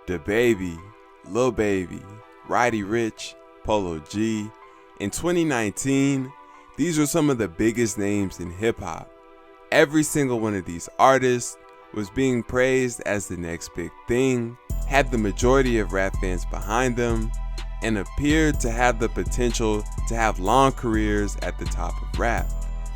Dababy, Lil Baby, Roddy Ricch, Polo G. In 2019, these were some of the biggest names in hip-hop. Every single one of these artists was being praised as the next big thing, had the majority of rap fans behind them, and appeared to have the potential to have long careers at the top of rap.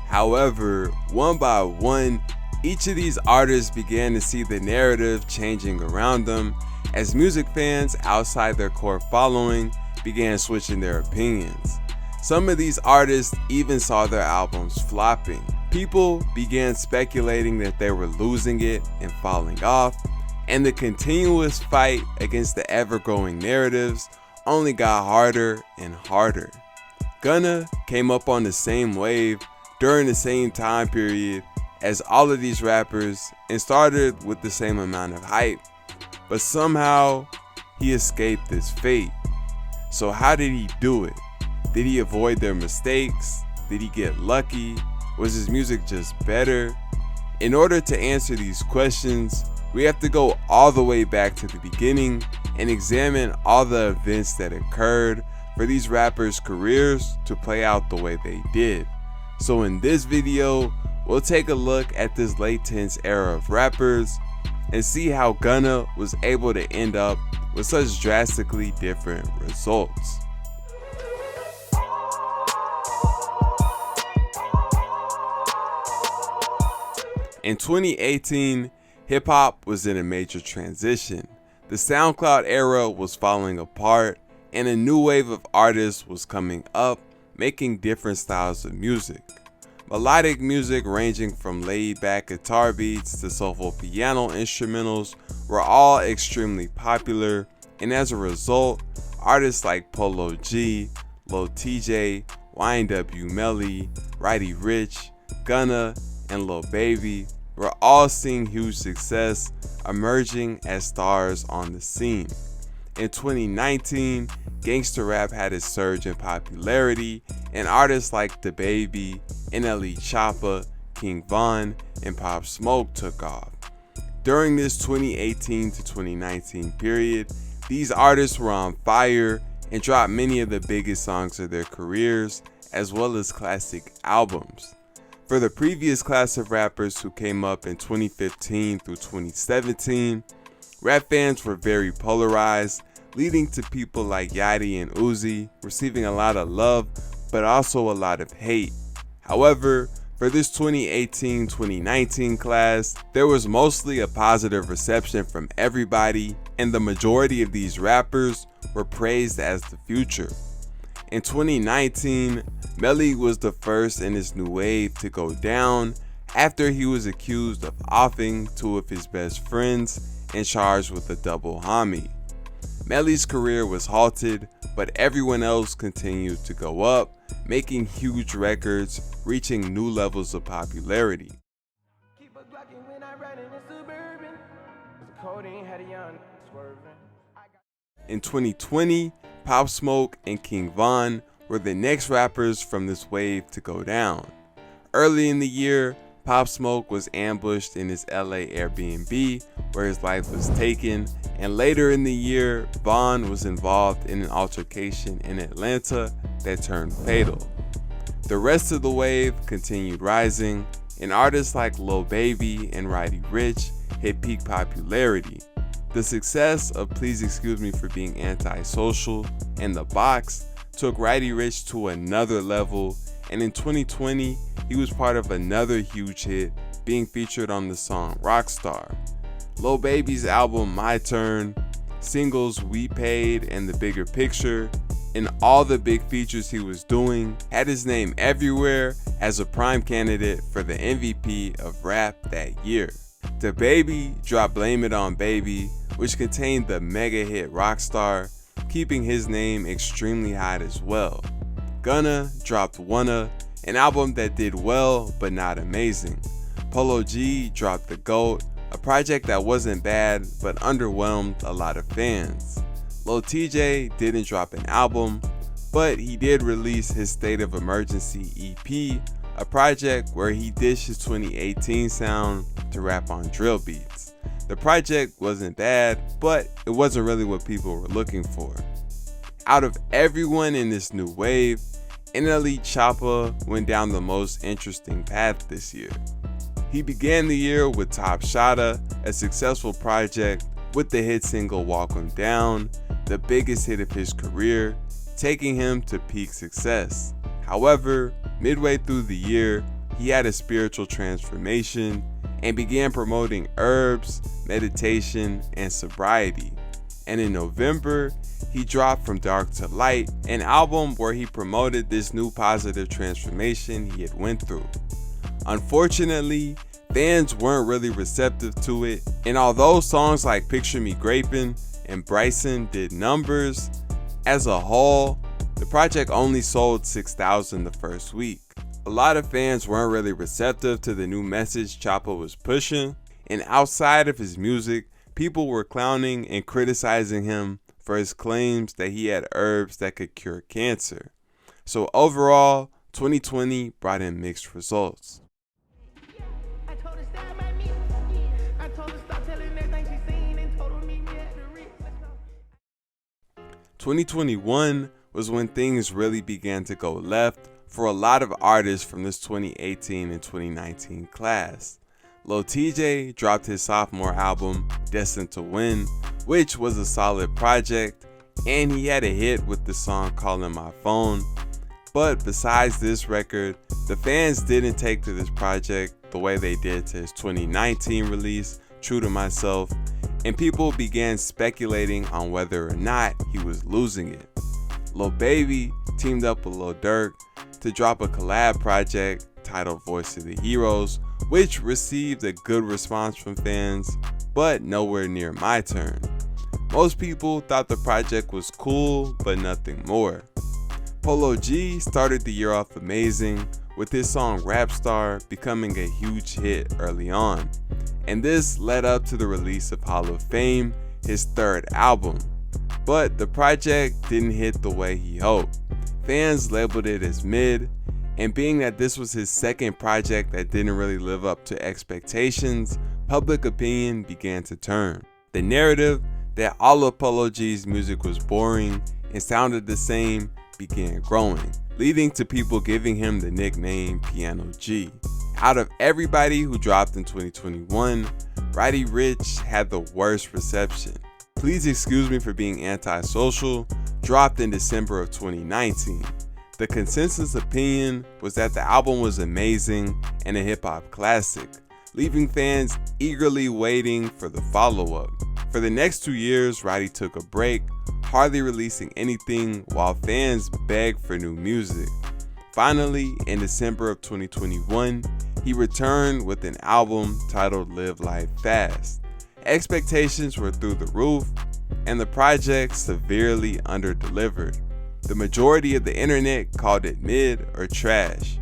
However, one by one, each of these artists began to see the narrative changing around them as music fans outside their core following began switching their opinions. Some of these artists even saw their albums flopping. People began speculating that they were losing it and falling off, and the continuous fight against the ever-growing narratives only got harder and harder. Gunna came up on the same wave during the same time period as all of these rappers and started with the same amount of hype, but somehow he escaped this fate. So how did he do it? Did he avoid their mistakes? Did he get lucky? Was his music just better? In order to answer these questions, we have to go all the way back to the beginning and examine all the events that occurred for these rappers' careers to play out the way they did. So in this video, we'll take a look at this late 10s era of rappers and see how Gunna was able to end up with such drastically different results. In 2018, hip-hop was in a major transition. The SoundCloud era was falling apart, and a new wave of artists was coming up, making different styles of music. Melodic music ranging from laid-back guitar beats to soulful piano instrumentals were all extremely popular, and as a result, artists like Polo G, Lil TJ, YNW Melly, Roddy Ricch, Gunna, and Lil Baby were all seeing huge success, emerging as stars on the scene. In 2019, gangster rap had a surge in popularity, and artists like Dababy, NLE Choppa, King Von, and Pop Smoke took off. During this 2018 to 2019 period, these artists were on fire and dropped many of the biggest songs of their careers, as well as classic albums. For the previous class of rappers who came up in 2015 through 2017, rap fans were very polarized, leading to people like Yachty and Uzi receiving a lot of love, but also a lot of hate. However, for this 2018-2019 class, there was mostly a positive reception from everybody, and the majority of these rappers were praised as the future. In 2019, Melly was the first in his new wave to go down after he was accused of offing two of his best friends and charged with a double homie. Melly's career was halted, but everyone else continued to go up, making huge records, reaching new levels of popularity. In 2020, Pop Smoke and King Von were the next rappers from this wave to go down. Early in the year, Pop Smoke was ambushed in his LA Airbnb where his life was taken, and later in the year, Von was involved in an altercation in Atlanta that turned fatal. The rest of the wave continued rising, and artists like Lil Baby and Roddy Ricch hit peak popularity. The success of Please Excuse Me for Being Antisocial and The Box took Roddy Ricch to another level, and in 2020, he was part of another huge hit, being featured on the song Rockstar. Lil Baby's album My Turn, singles We Paid and The Bigger Picture, and all the big features he was doing had his name everywhere as a prime candidate for the MVP of rap that year. Dababy dropped Blame It On Baby, which contained the mega hit Rockstar, keeping his name extremely hot as well. Gunna dropped Wanna, an album that did well but not amazing. Polo G dropped The GOAT, a project that wasn't bad but underwhelmed a lot of fans. Lil TJ didn't drop an album, but he did release his State of Emergency EP, a project where he dished his 2018 sound to rap on drill beats. The project wasn't bad, but it wasn't really what people were looking for. Out of everyone in this new wave, NLE Choppa went down the most interesting path this year. He began the year with Top Shotta, a successful project with the hit single Walk 'Em Down, the biggest hit of his career, taking him to peak success. However, midway through the year, he had a spiritual transformation and began promoting herbs, meditation, and sobriety. And in November, he dropped From Dark to Light, an album where he promoted this new positive transformation he had went through. Unfortunately, fans weren't really receptive to it, and although songs like Picture Me Grapin' and Bryson did numbers, as a whole, the project only sold 6,000 the first week. A lot of fans weren't really receptive to the new message Choppa was pushing, and outside of his music, people were clowning and criticizing him for his claims that he had herbs that could cure cancer. So overall, 2020 brought in mixed results. 2021 was when things really began to go left for a lot of artists from this 2018 and 2019 class. Lil TJ dropped his sophomore album, Destined to Win, which was a solid project, and he had a hit with the song Calling My Phone. But besides this record, the fans didn't take to this project the way they did to his 2019 release, True to Myself, and people began speculating on whether or not he was losing it. Lil Baby teamed up with Lil Durk to drop a collab project titled Voice of the Heroes, which received a good response from fans, but nowhere near my turn. Most people thought the project was cool, but nothing more. Polo G started the year off amazing, with his song Rap Star becoming a huge hit early on, and this led up to the release of Hall of Fame, his third album. But the project didn't hit the way he hoped. Fans labeled it as mid, and being that this was his second project that didn't really live up to expectations, public opinion began to turn. The narrative that all of Polo G's music was boring and sounded the same began growing, leading to people giving him the nickname Piano G. Out of everybody who dropped in 2021, Roddy Ricch had the worst reception. Please Excuse Me for Being Antisocial dropped in December of 2019. The consensus opinion was that the album was amazing and a hip-hop classic, leaving fans eagerly waiting for the follow-up. For the next 2 years, Roddy took a break, hardly releasing anything while fans begged for new music. Finally, in December of 2021, he returned with an album titled Live Life Fast. Expectations were through the roof, and the project severely underdelivered. The majority of the internet called it mid or trash.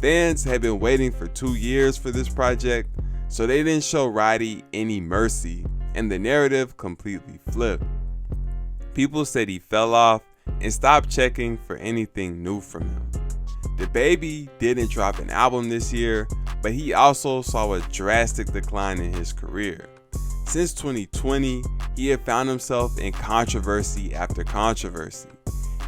Fans had been waiting for 2 years for this project, so they didn't show Roddy any mercy, and the narrative completely flipped. People said he fell off and stopped checking for anything new from him. Dababy didn't drop an album this year, but he also saw a drastic decline in his career. Since 2020, he had found himself in controversy after controversy.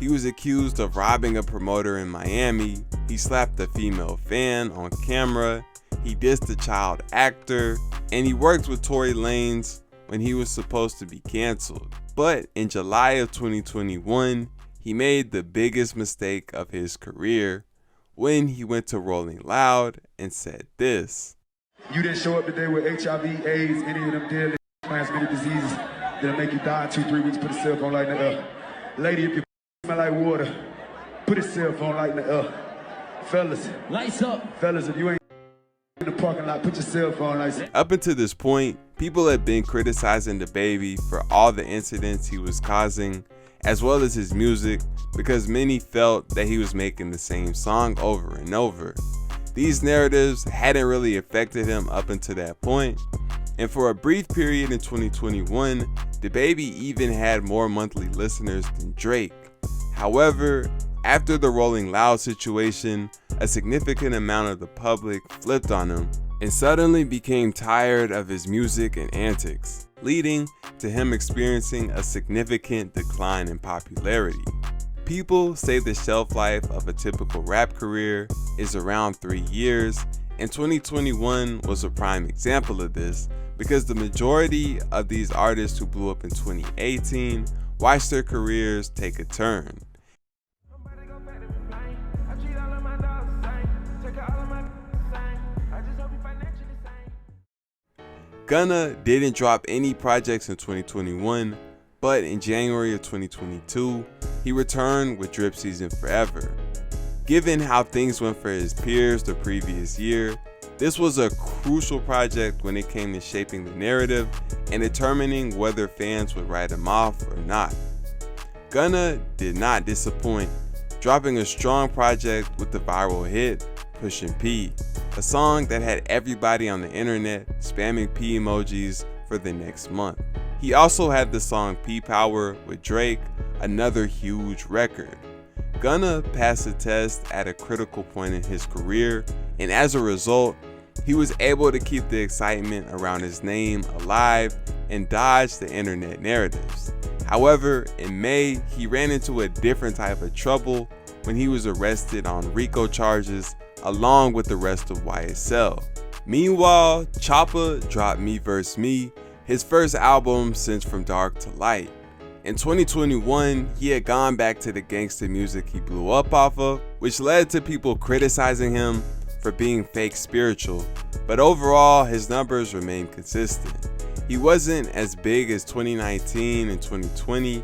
He was accused of robbing a promoter in Miami, he slapped a female fan on camera, he dissed a child actor, and he worked with Tory Lanez when he was supposed to be canceled. But in July of 2021, he made the biggest mistake of his career when he went to Rolling Loud and said this. You didn't show up today with HIV, AIDS, any of them deadly transmitted diseases that'll make you die in 2-3 weeks. Put a cell phone light in the air. Lady, if you smell like water, put a cell phone light in the air. Fellas, lights up. Fellas, if you ain't in the parking lot, put your cell phone lights up. Up until this point, people had been criticizing Dababy for all the incidents he was causing, as well as his music, because many felt that he was making the same song over and over. These narratives hadn't really affected him up until that point, and for a brief period in 2021, Dababy even had more monthly listeners than Drake. However, after the Rolling Loud situation, a significant amount of the public flipped on him, and suddenly became tired of his music and antics, leading to him experiencing a significant decline in popularity. People say the shelf life of a typical rap career is around 3 years, and 2021 was a prime example of this because the majority of these artists who blew up in 2018 watched their careers take a turn. Gunna didn't drop any projects in 2021, but in January of 2022, he returned with Drip Season Forever. Given how things went for his peers the previous year, this was a crucial project when it came to shaping the narrative and determining whether fans would write him off or not. Gunna did not disappoint, dropping a strong project with the viral hit Pushin' P, a song that had everybody on the internet spamming P emojis for the next month. He also had the song P Power with Drake, another huge record. Gunna passed the test at a critical point in his career, and as a result, he was able to keep the excitement around his name alive and dodge the internet narratives. However, in May, he ran into a different type of trouble when he was arrested on RICO charges along with the rest of YSL. Meanwhile, Choppa dropped Me vs. Me, his first album since From Dark to Light. In 2021, he had gone back to the gangsta music he blew up off of, which led to people criticizing him for being fake spiritual, but overall his numbers remained consistent. He wasn't as big as 2019 and 2020,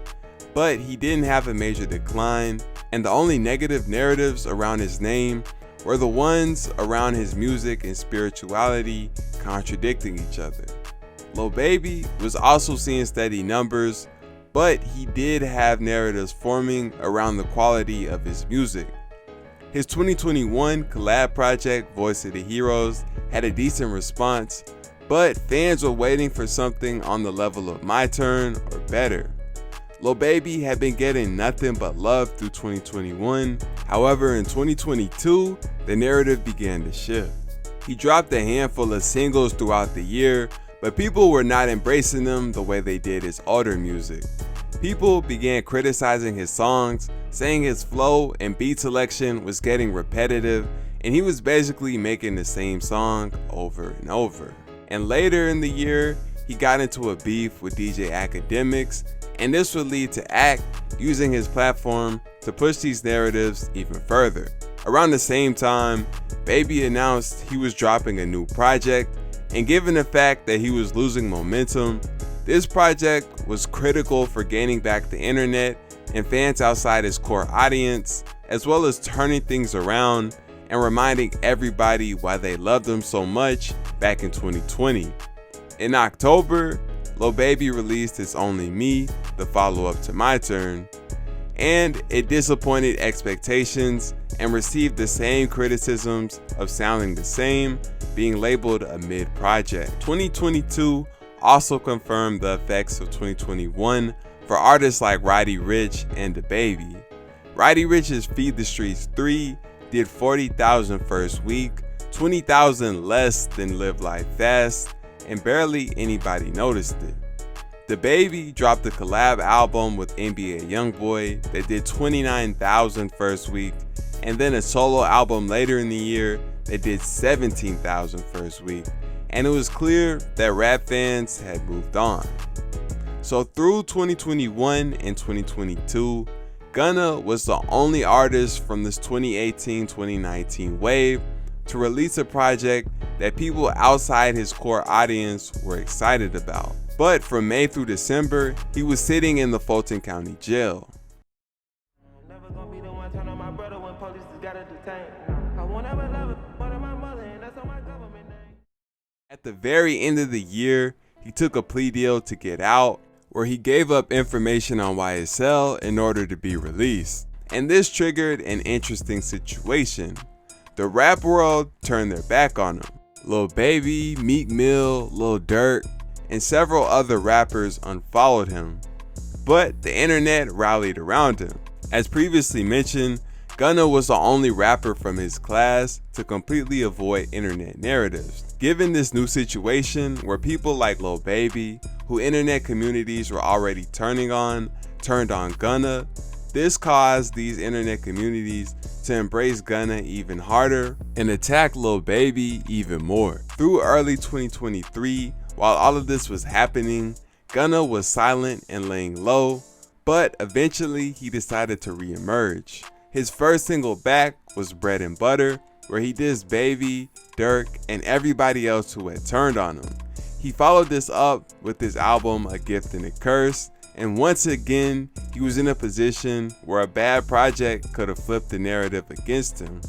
but he didn't have a major decline, and the only negative narratives around his name were the ones around his music and spirituality contradicting each other. Lil Baby was also seeing steady numbers, but he did have narratives forming around the quality of his music. His 2021 collab project, Voice of the Heroes, had a decent response, but fans were waiting for something on the level of My Turn or better. Lil Baby had been getting nothing but love through 2021. However, in 2022, the narrative began to shift. He dropped a handful of singles throughout the year, but people were not embracing them the way they did his older music. People began criticizing his songs, saying his flow and beat selection was getting repetitive, and he was basically making the same song over and over. And later in the year, he got into a beef with DJ Academics, and this would lead to Act using his platform to push these narratives even further. Around the same time, Baby announced he was dropping a new project, and given the fact that he was losing momentum, this project was critical for gaining back the internet and fans outside his core audience, as well as turning things around and reminding everybody why they loved him so much back in 2020. In October, Lil Baby released his Only Me, the follow-up to My Turn, and it disappointed expectations and received the same criticisms of sounding the same, being labeled a mid-project. 2022 also confirmed the effects of 2021 for artists like Roddy Ricch and Dababy. Roddy Ricch's Feed the Streets 3 did 40,000 first week, 20,000 less than Live Life Fast, and barely anybody noticed it. Dababy dropped a collab album with NBA YoungBoy that did 29,000 first week, and then a solo album later in the year that did 17,000 first week, and it was clear that rap fans had moved on. So through 2021 and 2022, Gunna was the only artist from this 2018-2019 wave to release a project that people outside his core audience were excited about. But from May through December, he was sitting in the Fulton County Jail. At the very end of the year, he took a plea deal to get out, where he gave up information on YSL in order to be released. And this triggered an interesting situation. The rap world turned their back on him. Lil Baby, Meek Mill, Lil Durk, and several other rappers unfollowed him, but the internet rallied around him. As previously mentioned, Gunna was the only rapper from his class to completely avoid internet narratives. Given this new situation where people like Lil Baby, who internet communities were already turned on Gunna, this caused these internet communities to embrace Gunna even harder and attack Lil Baby even more. Through early 2023, while all of this was happening, Gunna was silent and laying low, but eventually he decided to re-emerge. His first single back was Bread and Butter, where he dissed Baby, Dirk, and everybody else who had turned on him. He followed this up with his album A Gift and a Curse, and once again, he was in a position where a bad project could have flipped the narrative against him.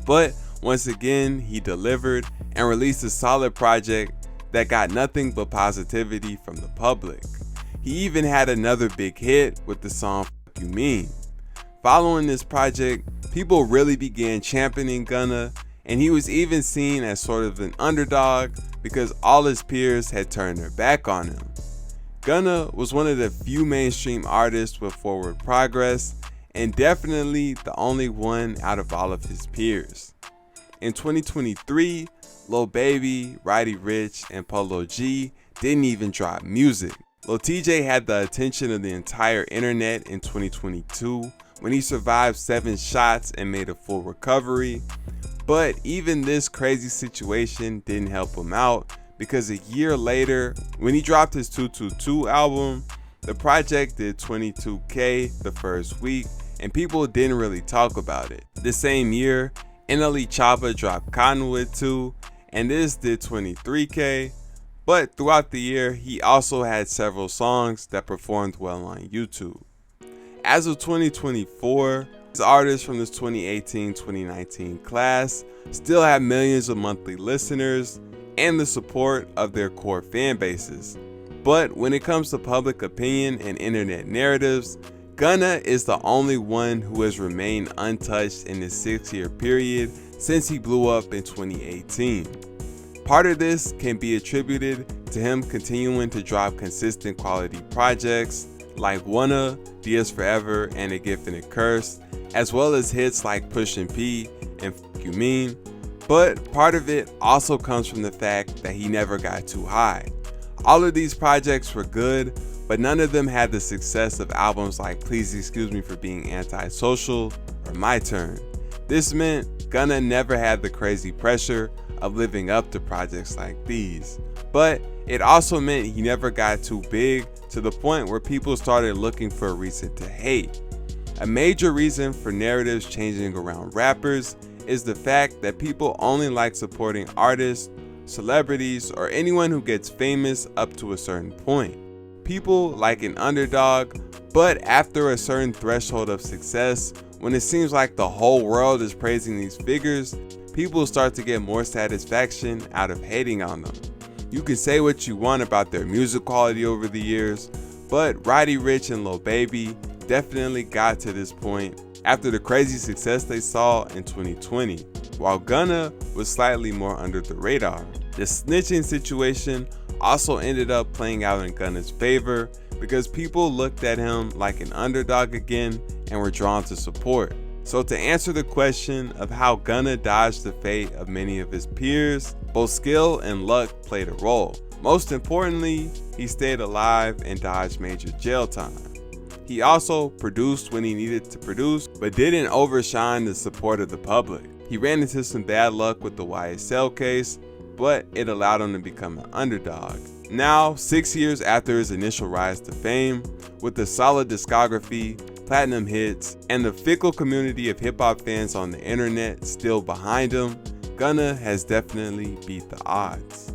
But once again, he delivered and released a solid project that got nothing but positivity from the public. He even had another big hit with the song Fuck You Mean. Following this project, people really began championing Gunna, and he was even seen as sort of an underdog because all his peers had turned their back on him. Gunna was one of the few mainstream artists with forward progress, and definitely the only one out of all of his peers. In 2023, Lil Baby, Roddy Ricch, and Polo G didn't even drop music. Lil TJ had the attention of the entire internet in 2022 when he survived 7 shots and made a full recovery, but even this crazy situation didn't help him out because a year later, when he dropped his 222 album, the project did 22K the first week and people didn't really talk about it. The same year, NLE Choppa dropped Cottonwood 2 and this did 23K, but throughout the year, he also had several songs that performed well on YouTube. As of 2024, these artists from this 2018-2019 class still have millions of monthly listeners and the support of their core fan bases. But when it comes to public opinion and internet narratives, Gunna is the only one who has remained untouched in this 6-year period since he blew up in 2018. Part of this can be attributed to him continuing to drop consistent quality projects like Wanna, Diaz Forever, and A Gift and a Curse, as well as hits like Pushin' P and Fuck You Mean. But part of it also comes from the fact that he never got too high. All of these projects were good, but none of them had the success of albums like Please Excuse Me for Being Antisocial or My Turn. This meant Gunna never had the crazy pressure of living up to projects like these, but it also meant he never got too big to the point where people started looking for a reason to hate. A major reason for narratives changing around rappers is the fact that people only like supporting artists, celebrities, or anyone who gets famous up to a certain point. People like an underdog, but after a certain threshold of success, when it seems like the whole world is praising these figures, people start to get more satisfaction out of hating on them. You can say what you want about their music quality over the years, but Roddy Ricch and Lil Baby definitely got to this point after the crazy success they saw in 2020, while Gunna was slightly more under the radar. The snitching situation also ended up playing out in Gunna's favor because people looked at him like an underdog again and were drawn to support. So to answer the question of how Gunna dodged the fate of many of his peers, both skill and luck played a role. Most importantly, he stayed alive and dodged major jail time. He also produced when he needed to produce, but didn't overshine the support of the public. He ran into some bad luck with the YSL case, but it allowed him to become an underdog. Now, 6 years after his initial rise to fame, with a solid discography, platinum hits, and the fickle community of hip-hop fans on the internet still behind him, Gunna has definitely beat the odds.